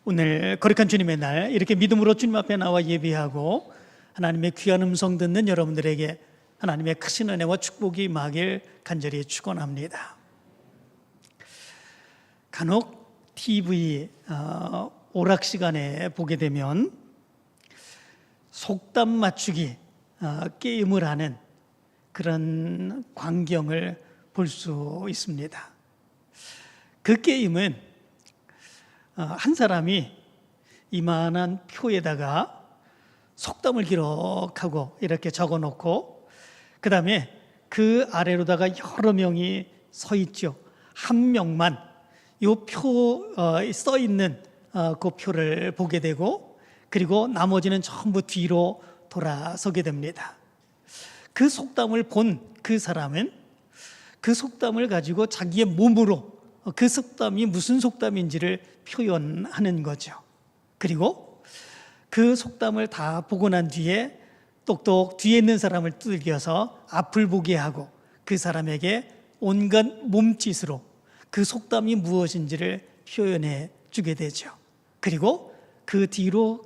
오늘 거룩한 주님의 날 이렇게 믿음으로 주님 앞에 나와 예배하고 하나님의 귀한 음성 듣는 여러분들에게 하나님의 크신 은혜와 축복이 임하길 간절히 축원합니다. 간혹 TV 오락 시간에 보게 되면 속담 맞추기 게임을 하는 그런 광경을 볼 수 있습니다. 그 게임은 한 사람이 이만한 표에다가 속담을 기록하고 이렇게 적어놓고 그 다음에 그 아래로다가 여러 명이 서 있죠. 한 명만 이 표 써 있는 그 표를 보게 되고 그리고 나머지는 전부 뒤로 돌아서게 됩니다. 그 속담을 본 그 사람은 그 속담을 가지고 자기의 몸으로 그 속담이 무슨 속담인지를 표현하는 거죠. 그리고 그 속담을 다 보고 난 뒤에 똑똑 뒤에 있는 사람을 두들겨서 앞을 보게 하고 그 사람에게 온갖 몸짓으로 그 속담이 무엇인지를 표현해 주게 되죠. 그리고 그 뒤로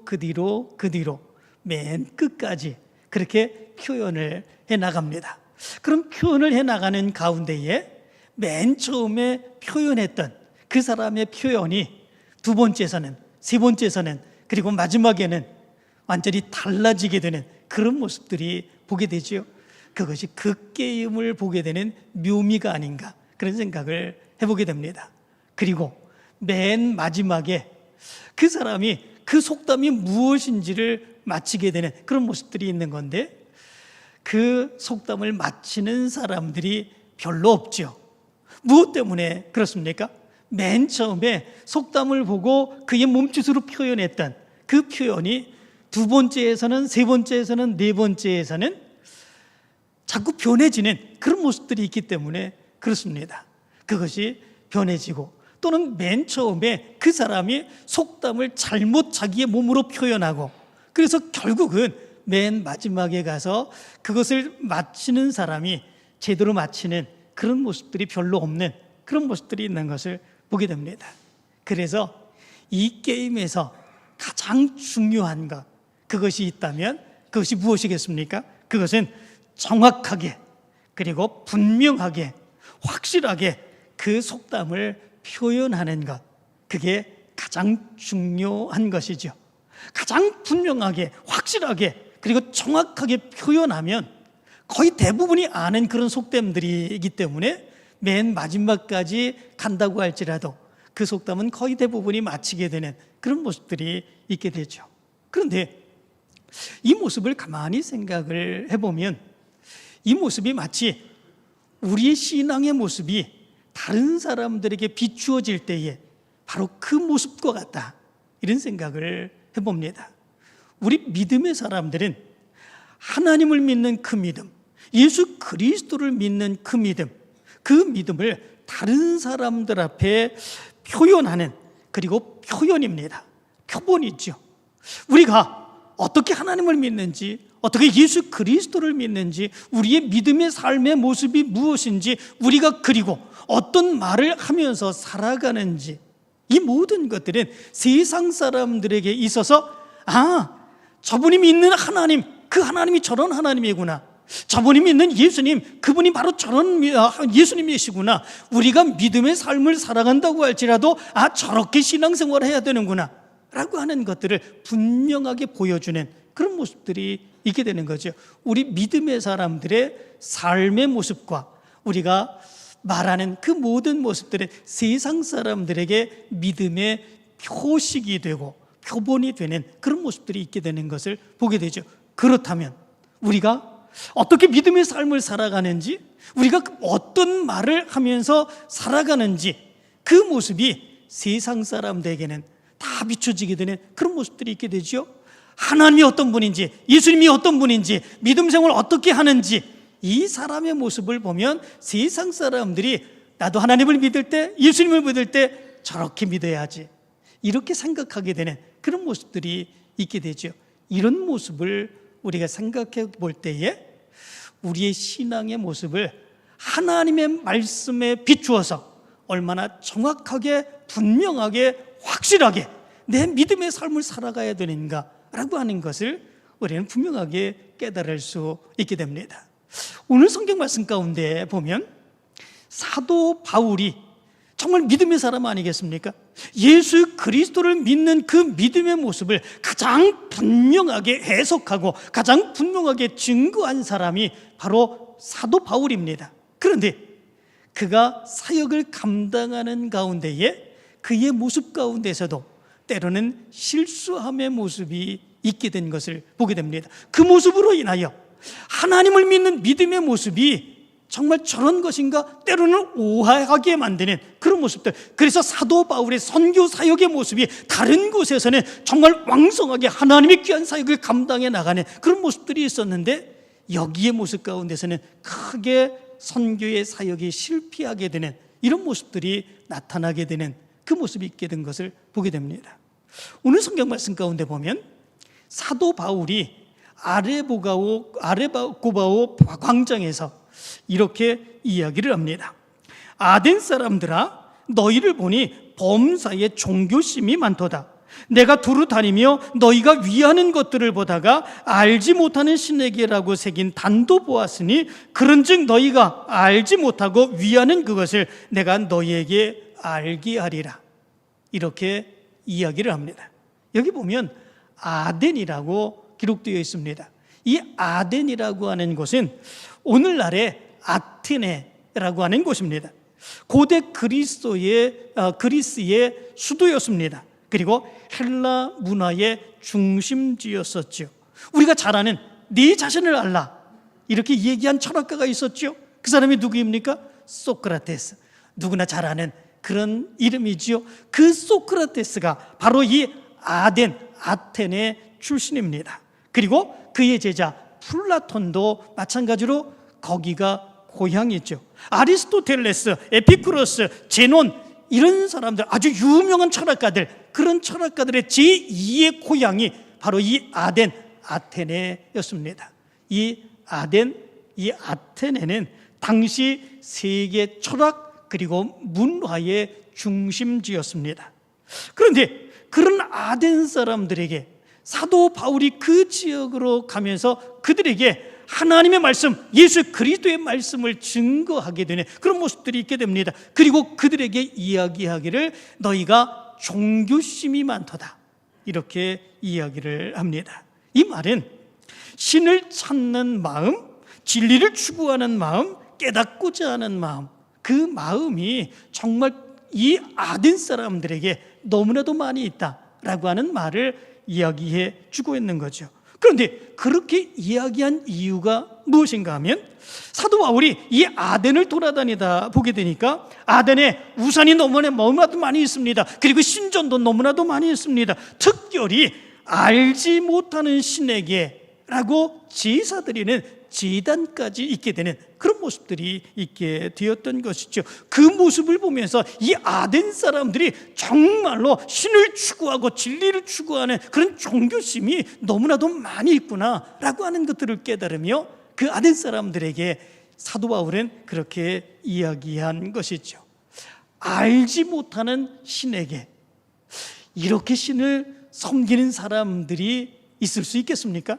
맨 끝까지 그렇게 표현을 해 나갑니다. 그럼 표현을 해 나가는 가운데에 맨 처음에 표현했던 그 사람의 표현이 두 번째에서는, 세 번째에서는, 그리고 마지막에는 완전히 달라지게 되는 그런 모습들이 보게 되죠. 그것이 그 게임을 보게 되는 묘미가 아닌가 그런 생각을 해보게 됩니다. 그리고 맨 마지막에 그 사람이 그 속담이 무엇인지를 맞히게 되는 그런 모습들이 있는 건데 그 속담을 맞히는 사람들이 별로 없죠. 무엇 때문에 그렇습니까? 맨 처음에 속담을 보고 그의 몸짓으로 표현했던 그 표현이 두 번째에서는, 세 번째에서는, 네 번째에서는 자꾸 변해지는 그런 모습들이 있기 때문에 그렇습니다. 그것이 변해지고 또는 맨 처음에 그 사람이 속담을 잘못 자기의 몸으로 표현하고 그래서 결국은 맨 마지막에 가서 그것을 맞히는 사람이 제대로 맞히는 그런 모습들이 별로 없는 그런 모습들이 있는 것을 보게 됩니다. 그래서 이 게임에서 가장 중요한 것 그것이 있다면 그것이 무엇이겠습니까? 그것은 정확하게 그리고 분명하게 확실하게 그 속담을 표현하는 것 그게 가장 중요한 것이죠. 가장 분명하게 확실하게 그리고 정확하게 표현하면 거의 대부분이 아는 그런 속담들이기 때문에 맨 마지막까지 간다고 할지라도 그 속담은 거의 대부분이 맞히게 되는 그런 모습들이 있게 되죠. 그런데 이 모습을 가만히 생각을 해보면 이 모습이 마치 우리의 신앙의 모습이 다른 사람들에게 비추어질 때에 바로 그 모습과 같다 이런 생각을 해봅니다. 우리 믿음의 사람들은 하나님을 믿는 그 믿음, 예수 그리스도를 믿는 그 믿음을 다른 사람들 앞에 표현하는 그리고 표현입니다. 표본이죠. 우리가 어떻게 하나님을 믿는지 어떻게 예수 그리스도를 믿는지 우리의 믿음의 삶의 모습이 무엇인지 우리가 그리고 어떤 말을 하면서 살아가는지 이 모든 것들은 세상 사람들에게 있어서 저분이 믿는 하나님 그 하나님이 저런 하나님이구나 저분이 믿는 예수님 그분이 바로 저런 예수님이시구나 우리가 믿음의 삶을 살아간다고 할지라도 저렇게 신앙생활을 해야 되는구나 라고 하는 것들을 분명하게 보여주는 그런 모습들이 있게 되는 거죠. 우리 믿음의 사람들의 삶의 모습과 우리가 말하는 그 모든 모습들은 세상 사람들에게 믿음의 표식이 되고 표본이 되는 그런 모습들이 있게 되는 것을 보게 되죠. 그렇다면 우리가 어떻게 믿음의 삶을 살아가는지 우리가 어떤 말을 하면서 살아가는지 그 모습이 세상 사람들에게는 다 비춰지게 되는 그런 모습들이 있게 되죠. 하나님이 어떤 분인지 예수님이 어떤 분인지 믿음 생활을 어떻게 하는지 이 사람의 모습을 보면 세상 사람들이 나도 하나님을 믿을 때 예수님을 믿을 때 저렇게 믿어야지 이렇게 생각하게 되는 그런 모습들이 있게 되죠. 이런 모습을 우리가 생각해 볼 때에 우리의 신앙의 모습을 하나님의 말씀에 비추어서 얼마나 정확하게 분명하게 확실하게 내 믿음의 삶을 살아가야 되는가라고 하는 것을 우리는 분명하게 깨달을 수 있게 됩니다. 오늘 성경 말씀 가운데 보면 사도 바울이 정말 믿음의 사람 아니겠습니까? 예수 그리스도를 믿는 그 믿음의 모습을 가장 분명하게 해석하고 가장 분명하게 증거한 사람이 바로 사도 바울입니다. 그런데 그가 사역을 감당하는 가운데에 그의 모습 가운데서도 때로는 실수함의 모습이 있게 된 것을 보게 됩니다. 그 모습으로 인하여 하나님을 믿는 믿음의 모습이 정말 저런 것인가? 때로는 오해하게 만드는 그런 모습들. 그래서 사도 바울의 선교 사역의 모습이 다른 곳에서는 정말 왕성하게 하나님의 귀한 사역을 감당해 나가는 그런 모습들이 있었는데, 여기의 모습 가운데서는 크게 선교의 사역이 실패하게 되는 이런 모습들이 나타나게 되는 그 모습이 있게 된 것을 보게 됩니다. 오늘 성경 말씀 가운데 보면 사도 바울이 아레고바오 광장에서 이렇게 이야기를 합니다. 아덴 사람들아, 너희를 보니 범사에 종교심이 많도다. 내가 두루 다니며 너희가 위하는 것들을 보다가 알지 못하는 신에게라고 새긴 단도 보았으니 그런즉 너희가 알지 못하고 위하는 그것을 내가 너희에게 알게 하리라. 이렇게 이야기를 합니다. 여기 보면 아덴이라고 기록되어 있습니다. 이 아덴이라고 하는 곳은 오늘날의 아테네라고 하는 곳입니다. 고대 그리스의 수도였습니다. 그리고 헬라 문화의 중심지였었죠. 우리가 잘 아는 네 자신을 알라, 이렇게 얘기한 철학가가 있었죠. 그 사람이 누구입니까? 소크라테스. 누구나 잘 아는 그런 이름이지요. 그 소크라테스가 바로 이 아테네 출신입니다. 그리고 그의 제자 플라톤도 마찬가지로 거기가 고향이죠. 아리스토텔레스, 에피쿠로스, 제논, 이런 사람들, 아주 유명한 철학가들, 그런 철학가들의 제2의 고향이 바로 이 아테네였습니다. 이 아테네는 당시 세계 철학 그리고 문화의 중심지였습니다. 그런데 그런 아덴 사람들에게 사도 바울이 그 지역으로 가면서 그들에게 하나님의 말씀, 예수 그리스도의 말씀을 증거하게 되는 그런 모습들이 있게 됩니다. 그리고 그들에게 이야기하기를 너희가 종교심이 많도다, 이렇게 이야기를 합니다. 이 말은 신을 찾는 마음, 진리를 추구하는 마음, 깨닫고자 하는 마음, 그 마음이 정말 이 아덴 사람들에게 너무나도 많이 있다라고 하는 말을 이야기해 주고 있는 거죠. 그런데 그렇게 이야기한 이유가 무엇인가 하면 사도 바울이 이 아덴을 돌아다니다 보게 되니까 아덴에 우상이 너무나도 많이 있습니다. 그리고 신전도 너무나도 많이 있습니다. 특별히 알지 못하는 신에게라고 제사드리는 제단까지 있게 되는 그런 모습들이 있게 되었던 것이죠. 그 모습을 보면서 이 아덴 사람들이 정말로 신을 추구하고 진리를 추구하는 그런 종교심이 너무나도 많이 있구나라고 하는 것들을 깨달으며 그 아덴 사람들에게 사도 바울은 그렇게 이야기한 것이죠. 알지 못하는 신에게 이렇게 신을 섬기는 사람들이 있을 수 있겠습니까?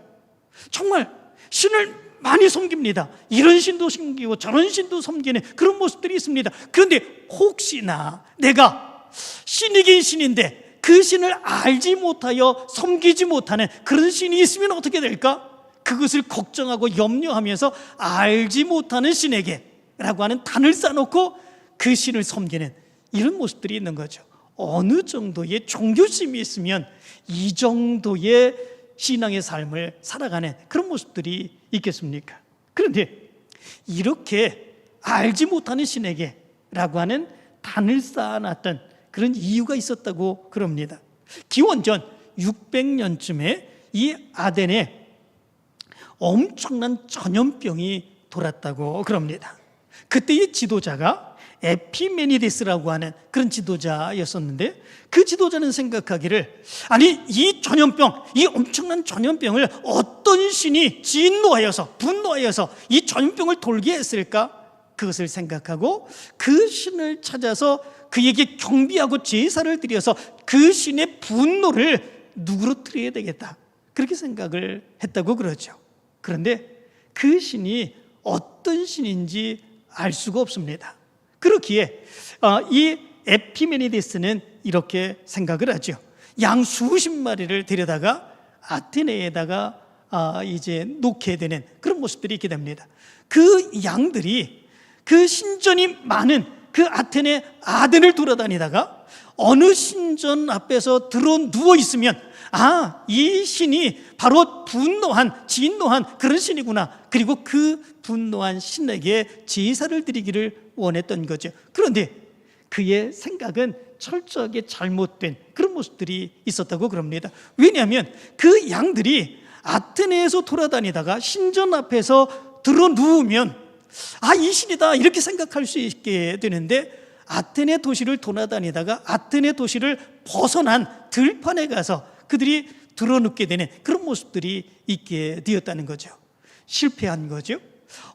정말 신을 많이 섬깁니다. 이런 신도 섬기고 저런 신도 섬기는 그런 모습들이 있습니다. 그런데 혹시나 내가 신이긴 신인데 그 신을 알지 못하여 섬기지 못하는 그런 신이 있으면 어떻게 될까? 그것을 걱정하고 염려하면서 알지 못하는 신에게 라고 하는 단을 쌓아놓고 그 신을 섬기는 이런 모습들이 있는 거죠. 어느 정도의 종교심이 있으면 이 정도의 신앙의 삶을 살아가는 그런 모습들이 있겠습니까? 그런데 이렇게 알지 못하는 신에게 라고 하는 단을 쌓아놨던 그런 이유가 있었다고 그럽니다. 기원전 600년쯤에 이 아덴에 엄청난 전염병이 돌았다고 그럽니다. 그때의 지도자가 에피메니데스라고 하는 그런 지도자였었는데, 그 지도자는 생각하기를 아니 이 전염병, 이 엄청난 전염병을 어떤 신이 진노하여서 분노하여서 이 전염병을 돌게 했을까? 그것을 생각하고 그 신을 찾아서 그에게 경비하고 제사를 드려서 그 신의 분노를 누그러뜨려야 되겠다, 그렇게 생각을 했다고 그러죠. 그런데 그 신이 어떤 신인지 알 수가 없습니다. 그렇기에 이 에피메니데스는 이렇게 생각을 하죠. 양 수십 마리를 데려다가 아테네에다가 이제 놓게 되는 그런 모습들이 있게 됩니다. 그 양들이 그 신전이 많은 그 아테네 아덴을 돌아다니다가 어느 신전 앞에서 들어 누워 있으면 이 신이 바로 분노한, 진노한 그런 신이구나, 그리고 그 분노한 신에게 제사를 드리기를 원했던 거죠. 그런데 그의 생각은 철저하게 잘못된 그런 모습들이 있었다고 그럽니다. 왜냐하면 그 양들이 아테네에서 돌아다니다가 신전 앞에서 들어 누우면 이 신이다, 이렇게 생각할 수 있게 되는데, 아테네 도시를 돌아다니다가 아테네 도시를 벗어난 들판에 가서 그들이 들어눕게 되는 그런 모습들이 있게 되었다는 거죠. 실패한 거죠.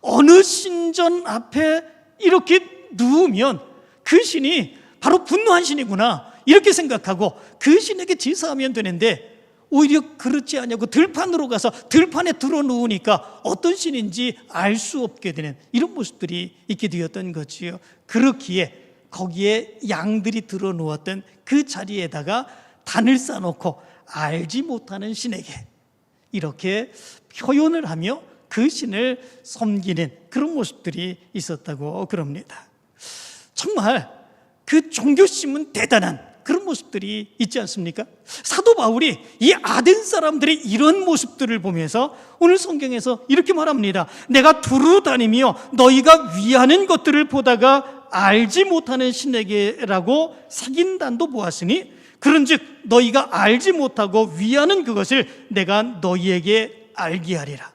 어느 신전 앞에 이렇게 누우면 그 신이 바로 분노한 신이구나, 이렇게 생각하고 그 신에게 제사하면 되는데, 오히려 그렇지 않냐고 들판으로 가서 들판에 들어 누우니까 어떤 신인지 알 수 없게 되는 이런 모습들이 있게 되었던 거지요. 그렇기에 거기에 양들이 들어 누웠던 그 자리에다가 단을 쌓아놓고 알지 못하는 신에게 이렇게 표현을 하며 그 신을 섬기는 그런 모습들이 있었다고 그럽니다. 정말 그 종교심은 대단한 그런 모습들이 있지 않습니까? 사도 바울이 이 아덴 사람들의 이런 모습들을 보면서 오늘 성경에서 이렇게 말합니다. 내가 두루 다니며 너희가 위하는 것들을 보다가 알지 못하는 신에게라고 사긴단도 보았으니 그런즉 너희가 알지 못하고 위하는 그것을 내가 너희에게 알게 하리라,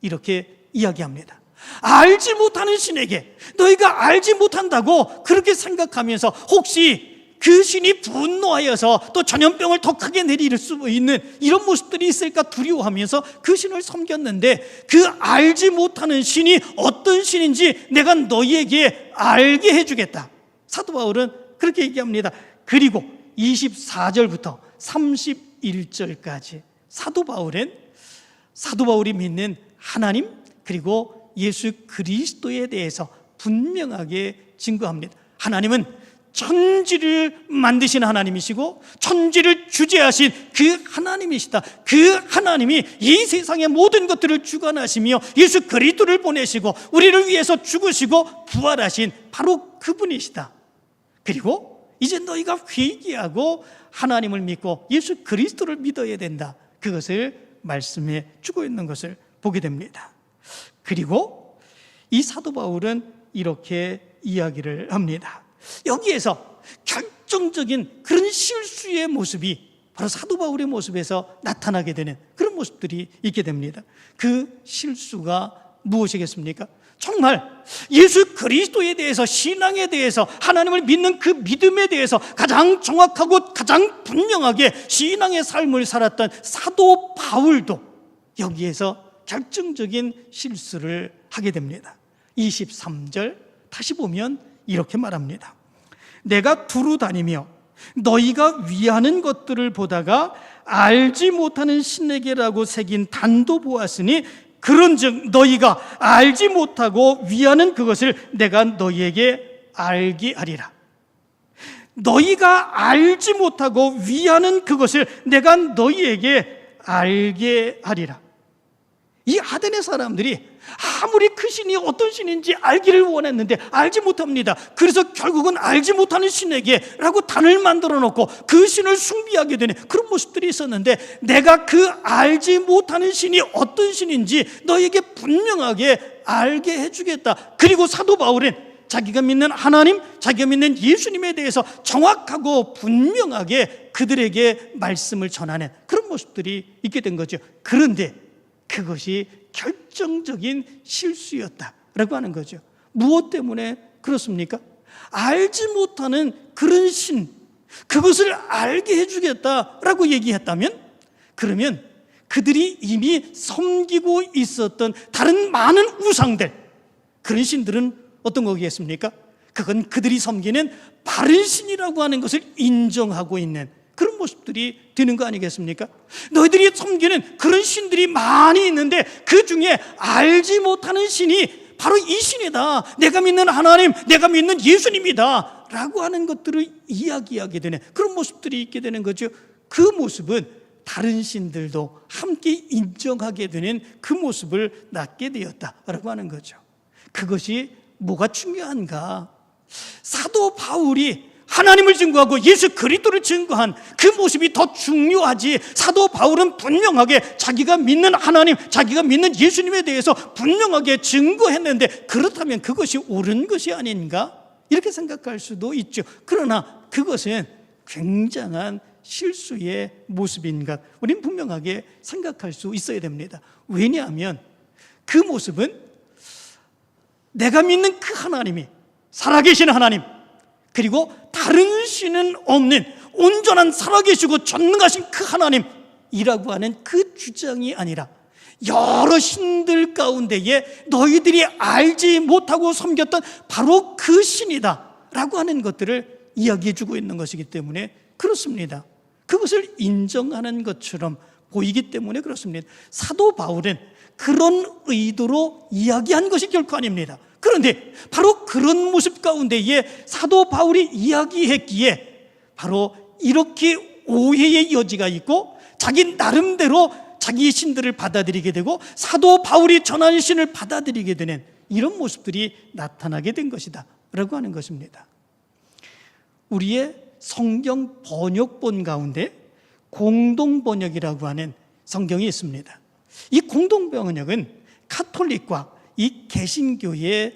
이렇게 이야기합니다. 알지 못하는 신에게 너희가 알지 못한다고 그렇게 생각하면서 혹시 그 신이 분노하여서 또 전염병을 더 크게 내릴 수 있는 이런 모습들이 있을까 두려워하면서 그 신을 섬겼는데, 그 알지 못하는 신이 어떤 신인지 내가 너희에게 알게 해주겠다, 사도 바울은 그렇게 얘기합니다. 그리고 24절부터 31절까지 사도 바울이 믿는 하나님 그리고 예수 그리스도에 대해서 분명하게 증거합니다. 하나님은 천지를 만드신 하나님이시고 천지를 주재하신 그 하나님이시다. 그 하나님이 이 세상의 모든 것들을 주관하시며 예수 그리스도를 보내시고 우리를 위해서 죽으시고 부활하신 바로 그분이시다. 그리고 이제 너희가 회개하고 하나님을 믿고 예수 그리스도를 믿어야 된다, 그것을 말씀해 주고 있는 것을 보게 됩니다. 그리고 이 사도 바울은 이렇게 이야기를 합니다. 여기에서 결정적인 그런 실수의 모습이 바로 사도 바울의 모습에서 나타나게 되는 그런 모습들이 있게 됩니다. 그 실수가 무엇이겠습니까? 정말 예수 그리스도에 대해서, 신앙에 대해서, 하나님을 믿는 그 믿음에 대해서 가장 정확하고 가장 분명하게 신앙의 삶을 살았던 사도 바울도 여기에서 결정적인 실수를 하게 됩니다. 23절 다시 보면 이렇게 말합니다. 내가 두루 다니며 너희가 위하는 것들을 보다가 알지 못하는 신에게라고 새긴 단도 보았으니 그런즉 너희가 알지 못하고 위하는 그것을 내가 너희에게 알게 하리라. 너희가 알지 못하고 위하는 그것을 내가 너희에게 알게 하리라. 이 아덴의 사람들이 아무리 그 신이 어떤 신인지 알기를 원했는데 알지 못합니다. 그래서 결국은 알지 못하는 신에게 라고 단을 만들어 놓고 그 신을 숭배하게 되는 그런 모습들이 있었는데, 내가 그 알지 못하는 신이 어떤 신인지 너에게 분명하게 알게 해주겠다. 그리고 사도 바울은 자기가 믿는 하나님, 자기가 믿는 예수님에 대해서 정확하고 분명하게 그들에게 말씀을 전하는 그런 모습들이 있게 된 거죠. 그런데 그것이 결정적인 실수였다라고 하는 거죠. 무엇 때문에 그렇습니까? 알지 못하는 그런 신, 그것을 알게 해주겠다라고 얘기했다면, 그러면 그들이 이미 섬기고 있었던 다른 많은 우상들, 그런 신들은 어떤 거겠습니까? 그건 그들이 섬기는 바른 신이라고 하는 것을 인정하고 있는 그런 모습들이 되는 거 아니겠습니까? 너희들이 섬기는 그런 신들이 많이 있는데 그 중에 알지 못하는 신이 바로 이 신이다. 내가 믿는 하나님, 내가 믿는 예수님이다 라고 하는 것들을 이야기하게 되는 그런 모습들이 있게 되는 거죠. 그 모습은 다른 신들도 함께 인정하게 되는 그 모습을 낳게 되었다라고 하는 거죠. 그것이 뭐가 중요한가? 사도 바울이 하나님을 증거하고 예수 그리스도를 증거한 그 모습이 더 중요하지. 사도 바울은 분명하게 자기가 믿는 하나님, 자기가 믿는 예수님에 대해서 분명하게 증거했는데 그렇다면 그것이 옳은 것이 아닌가? 이렇게 생각할 수도 있죠. 그러나 그것은 굉장한 실수의 모습인 것, 우리는 분명하게 생각할 수 있어야 됩니다. 왜냐하면 그 모습은 내가 믿는 그 하나님이 살아계신 하나님, 그리고 다른 신은 없는 온전한 살아계시고 전능하신 그 하나님이라고 하는 그 주장이 아니라 여러 신들 가운데에 너희들이 알지 못하고 섬겼던 바로 그 신이다 라고 하는 것들을 이야기해 주고 있는 것이기 때문에 그렇습니다. 그것을 인정하는 것처럼 보이기 때문에 그렇습니다. 사도 바울은 그런 의도로 이야기한 것이 결코 아닙니다. 그런데 바로 그런 모습 가운데에 사도 바울이 이야기했기에 바로 이렇게 오해의 여지가 있고 자기 나름대로 자기 신들을 받아들이게 되고 사도 바울이 전하는 신을 받아들이게 되는 이런 모습들이 나타나게 된 것이다 라고 하는 것입니다. 우리의 성경 번역본 가운데 공동번역이라고 하는 성경이 있습니다. 이 공동번역은 카톨릭과 이 개신교가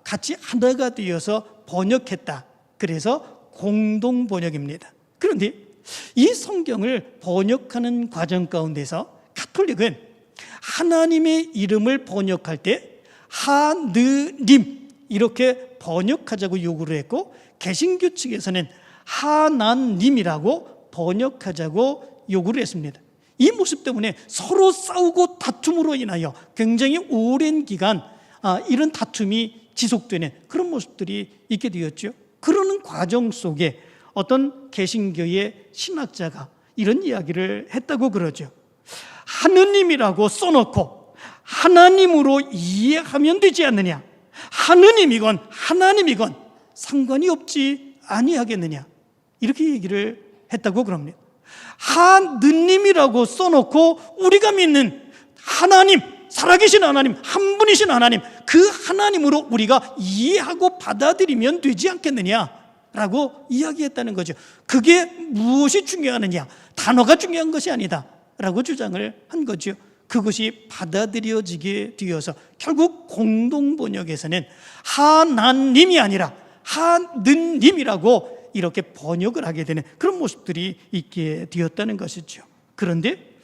같이 하나가 되어서 번역했다. 그래서 공동번역입니다. 그런데 이 성경을 번역하는 과정 가운데서 카톨릭은 하나님의 이름을 번역할 때 하느님 이렇게 번역하자고 요구를 했고, 개신교 측에서는 하나님이라고 번역하자고 요구를 했습니다. 이 모습 때문에 서로 싸우고 다툼으로 인하여 굉장히 오랜 기간 이런 다툼이 지속되는 그런 모습들이 있게 되었죠. 그러는 과정 속에 어떤 개신교의 신학자가 이런 이야기를 했다고 그러죠. 하느님이라고 써놓고 하나님으로 이해하면 되지 않느냐? 하느님이건 하나님이건 상관이 없지 아니하겠느냐? 이렇게 얘기를 했다고 그럽니다. 하느님이라고 써놓고 우리가 믿는 하나님, 살아계신 하나님, 한 분이신 하나님, 그 하나님으로 우리가 이해하고 받아들이면 되지 않겠느냐라고 이야기했다는 거죠. 그게 무엇이 중요하느냐? 단어가 중요한 것이 아니다 라고 주장을 한 거죠. 그것이 받아들여지게 되어서 결국 공동번역에서는 하나님이 아니라 하느님이라고 이렇게 번역을 하게 되는 그런 모습들이 있게 되었다는 것이죠. 그런데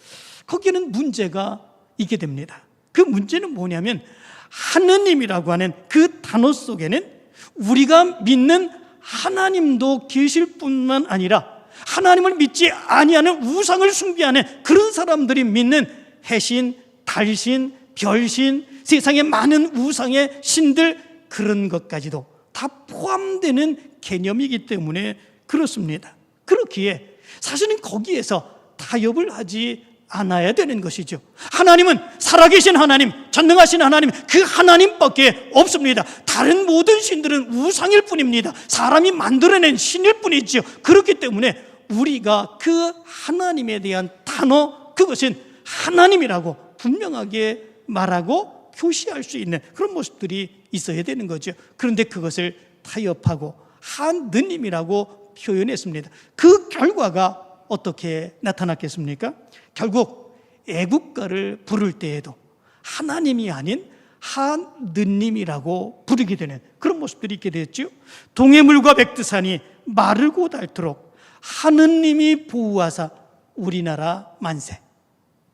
거기에는 문제가 있게 됩니다. 그 문제는 뭐냐면 하느님이라고 하는 그 단어 속에는 우리가 믿는 하나님도 계실 뿐만 아니라 하나님을 믿지 아니하는 우상을 숭배하는 그런 사람들이 믿는 해신, 달신, 별신, 세상의 많은 우상의 신들, 그런 것까지도 다 포함되는 개념이기 때문에 그렇습니다. 그렇기에 사실은 거기에서 타협을 하지 않아야 되는 것이죠. 하나님은 살아계신 하나님, 전능하신 하나님, 그 하나님밖에 없습니다. 다른 모든 신들은 우상일 뿐입니다. 사람이 만들어낸 신일 뿐이죠. 그렇기 때문에 우리가 그 하나님에 대한 단어, 그것은 하나님이라고 분명하게 말하고 표시할 수 있는 그런 모습들이 있어야 되는 거죠. 그런데 그것을 타협하고 하느님이라고 표현했습니다. 그 결과가 어떻게 나타났겠습니까? 결국 애국가를 부를 때에도 하나님이 아닌 하느님이라고 부르게 되는 그런 모습들이 있게 됐죠. 동해물과 백두산이 마르고 닳도록 하느님이 보호하사 우리나라 만세,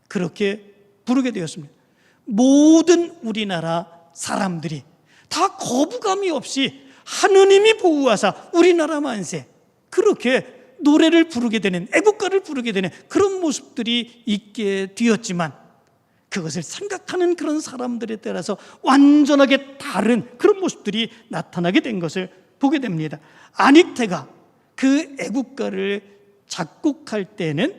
그렇게 부르게 되었습니다. 모든 우리나라 사람들이 다 거부감이 없이 하느님이 보호하사 우리나라 만세, 그렇게 노래를 부르게 되는, 애국가를 부르게 되는 그런 모습들이 있게 되었지만, 그것을 생각하는 그런 사람들에 따라서 완전하게 다른 그런 모습들이 나타나게 된 것을 보게 됩니다. 아닉테가 그 애국가를 작곡할 때는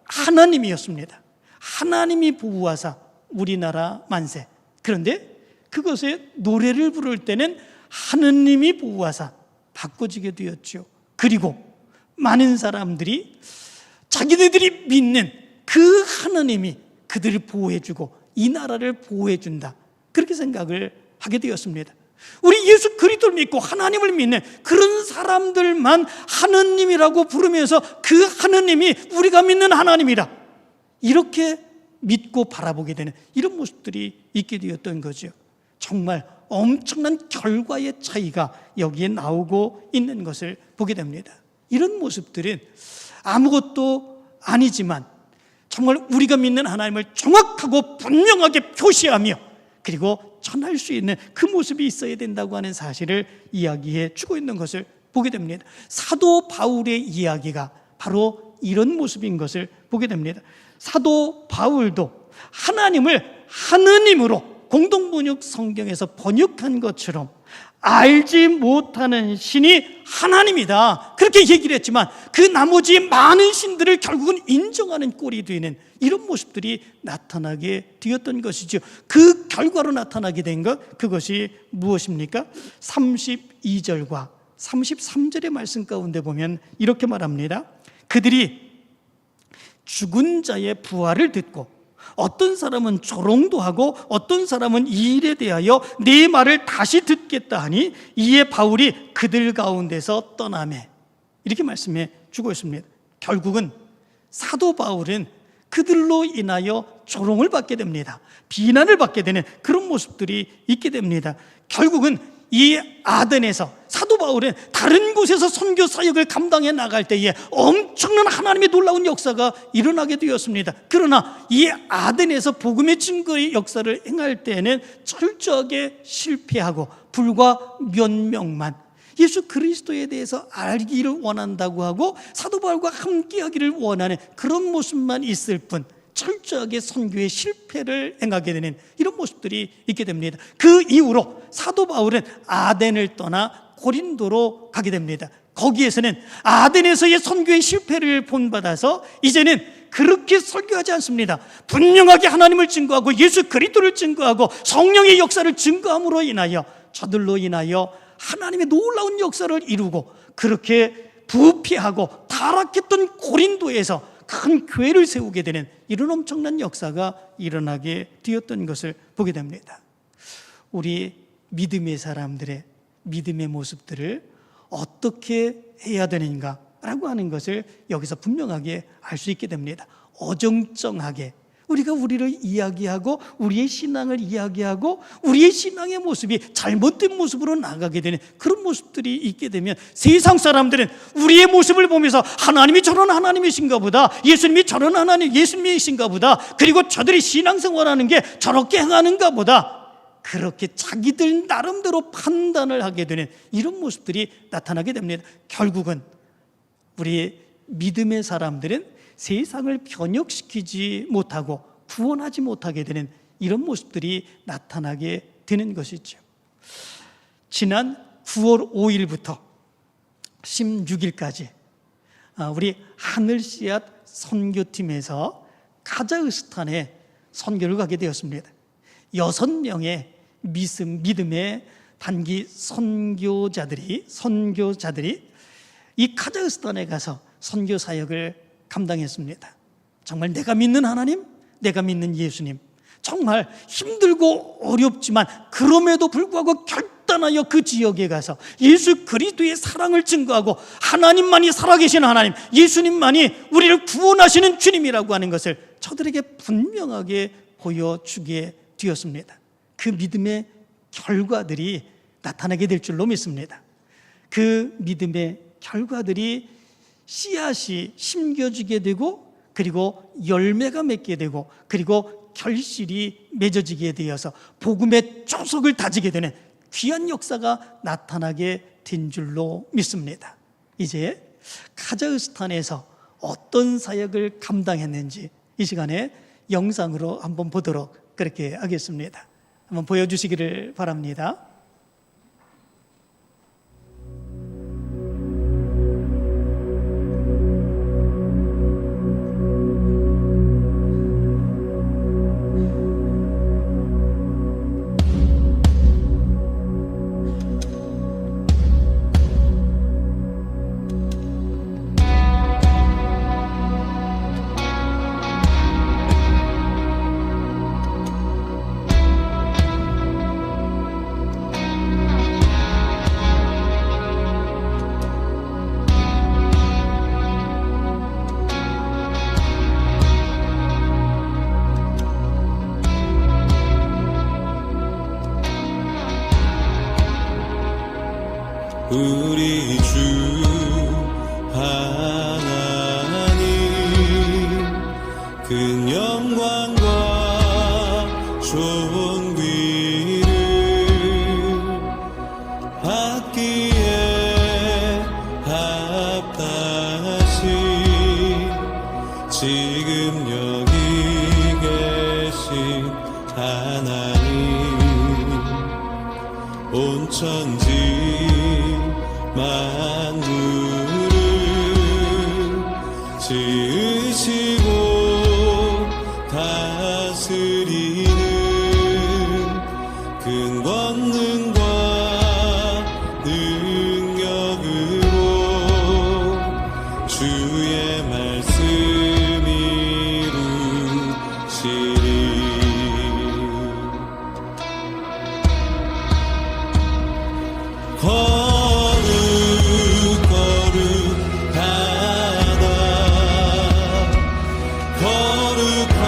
하나님이었습니다. 하나님이 보호하사 우리나라 만세. 그런데 그것에 노래를 부를 때는 하느님이 보호하사 바꿔지게 되었죠. 그리고 많은 사람들이 자기네들이 믿는 그 하느님이 그들을 보호해주고 이 나라를 보호해준다, 그렇게 생각을 하게 되었습니다. 우리 예수 그리스도를 믿고 하나님을 믿는 그런 사람들만 하느님이라고 부르면서 그 하느님이 우리가 믿는 하나님이라, 이렇게 믿고 바라보게 되는 이런 모습들이 있게 되었던 거죠. 정말 엄청난 결과의 차이가 여기에 나오고 있는 것을 보게 됩니다. 이런 모습들은 아무것도 아니지만 정말 우리가 믿는 하나님을 정확하고 분명하게 표시하며 그리고 전할 수 있는 그 모습이 있어야 된다고 하는 사실을 이야기해 주고 있는 것을 보게 됩니다. 사도 바울의 이야기가 바로 이런 모습인 것을 보게 됩니다. 사도 바울도 하나님을 하느님으로 공동번역 성경에서 번역한 것처럼 알지 못하는 신이 하나님이다, 그렇게 얘기를 했지만 그 나머지 많은 신들을 결국은 인정하는 꼴이 되는 이런 모습들이 나타나게 되었던 것이죠. 그 결과로 나타나게 된 것, 그것이 무엇입니까? 32절과 33절의 말씀 가운데 보면 이렇게 말합니다. 그들이 죽은 자의 부활을 듣고 어떤 사람은 조롱도 하고 어떤 사람은 이 일에 대하여 네 말을 다시 듣겠다 하니 이에 바울이 그들 가운데서 떠나매, 이렇게 말씀해 주고 있습니다. 결국은 사도 바울은 그들로 인하여 조롱을 받게 됩니다. 비난을 받게 되는 그런 모습들이 있게 됩니다. 결국은 이 아덴에서 사도 바울은 다른 곳에서 선교 사역을 감당해 나갈 때에 엄청난 하나님의 놀라운 역사가 일어나게 되었습니다. 그러나 이 아덴에서 복음의 증거의 역사를 행할 때에는 철저하게 실패하고 불과 몇 명만 예수 그리스도에 대해서 알기를 원한다고 하고 사도 바울과 함께하기를 원하는 그런 모습만 있을 뿐 철저하게 선교의 실패를 행하게 되는 이런 모습들이 있게 됩니다. 그 이후로 사도 바울은 아덴을 떠나 고린도로 가게 됩니다. 거기에서는 아덴에서의 선교의 실패를 본받아서 이제는 그렇게 설교하지 않습니다. 분명하게 하나님을 증거하고 예수 그리스도를 증거하고 성령의 역사를 증거함으로 인하여 저들로 인하여 하나님의 놀라운 역사를 이루고 그렇게 부패하고 타락했던 고린도에서 큰 교회를 세우게 되는 이런 엄청난 역사가 일어나게 되었던 것을 보게 됩니다. 우리 믿음의 사람들의 믿음의 모습들을 어떻게 해야 되는가라고 하는 것을 여기서 분명하게 알 수 있게 됩니다. 어정쩡하게 우리가 우리를 이야기하고 우리의 신앙을 이야기하고 우리의 신앙의 모습이 잘못된 모습으로 나가게 되는 그런 모습들이 있게 되면 세상 사람들은 우리의 모습을 보면서 하나님이 저런 하나님이신가 보다, 예수님이 저런 하나님 예수님이신가 보다, 그리고 저들이 신앙생활하는 게 저렇게 행하는가 보다, 그렇게 자기들 나름대로 판단을 하게 되는 이런 모습들이 나타나게 됩니다. 결국은 우리 믿음의 사람들은 세상을 변혁시키지 못하고 구원하지 못하게 되는 이런 모습들이 나타나게 되는 것이죠. 지난 9월 5일부터 16일까지 우리 하늘씨앗 선교팀에서 카자흐스탄에 선교를 가게 되었습니다. 6명의 믿음의 단기 선교자들이 이 카자흐스탄에 가서 선교 사역을 감당했습니다. 정말 내가 믿는 하나님, 내가 믿는 예수님, 정말 힘들고 어렵지만 그럼에도 불구하고 결단하여 그 지역에 가서 예수 그리스도의 사랑을 증거하고 하나님만이 살아계신 하나님, 예수님만이 우리를 구원하시는 주님이라고 하는 것을 저들에게 분명하게 보여주게 되었습니다. 그 믿음의 결과들이 나타나게 될 줄로 믿습니다. 그 믿음의 결과들이 씨앗이 심겨지게 되고 그리고 열매가 맺게 되고 그리고 결실이 맺어지게 되어서 복음의 조석을 다지게 되는 귀한 역사가 나타나게 된 줄로 믿습니다. 이제 카자흐스탄에서 어떤 사역을 감당했는지 이 시간에 영상으로 한번 보도록 그렇게 하겠습니다. 한번 보여주시기를 바랍니다. 우리 주 하나님 큰 영광과 존귀를 받기에 합당하신 지금 여기 계신 하나님 온 천지 만물을 지으시고 다스리는 큰 권능과 능력으로 주의 말씀 이루시리.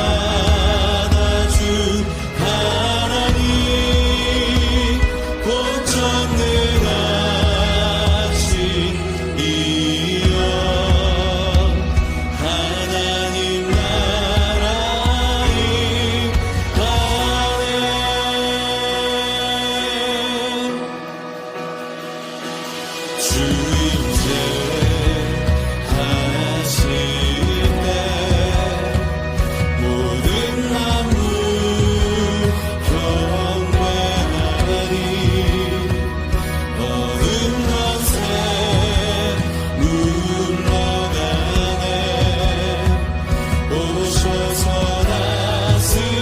거룩하다 주 하나님 곧 전능하신 이여 하나님 나라임 하네. 주 임재 하실 때 모든 만물 경배하리. 어둠 권세 물러가네. 오셔서 다스리소서.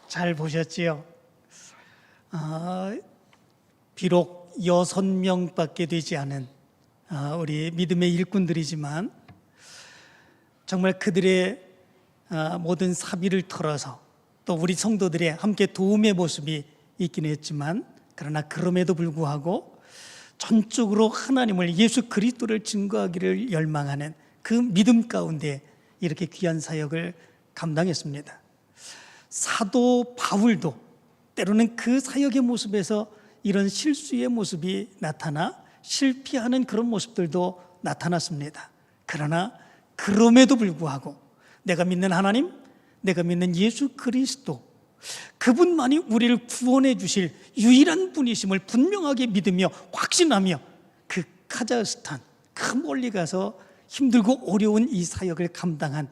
잘 보셨지요? 비록 6명밖에 되지 않은 우리 믿음의 일꾼들이지만 정말 그들의 모든 사비를 털어서 또 우리 성도들의 함께 도움의 모습이 있긴 했지만 그러나 그럼에도 불구하고 전적으로 하나님을 예수 그리스도를 증거하기를 열망하는 그 믿음 가운데 이렇게 귀한 사역을 감당했습니다. 사도 바울도 때로는 그 사역의 모습에서 이런 실수의 모습이 나타나 실패하는 그런 모습들도 나타났습니다. 그러나 그럼에도 불구하고 내가 믿는 하나님, 내가 믿는 예수 그리스도, 그분만이 우리를 구원해 주실 유일한 분이심을 분명하게 믿으며 확신하며 그 카자흐스탄 그 멀리 가서 힘들고 어려운 이 사역을 감당한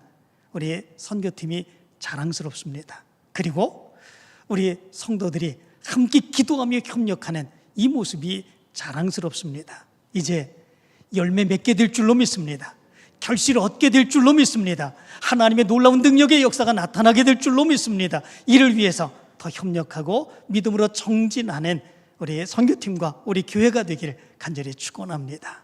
우리 선교팀이 자랑스럽습니다. 그리고 우리 성도들이 함께 기도하며 협력하는 이 모습이 자랑스럽습니다. 이제 열매 맺게 될 줄로 믿습니다. 결실을 얻게 될 줄로 믿습니다. 하나님의 놀라운 능력의 역사가 나타나게 될 줄로 믿습니다. 이를 위해서 더 협력하고 믿음으로 정진하는 우리 선교팀과 우리 교회가 되기를 간절히 축원합니다.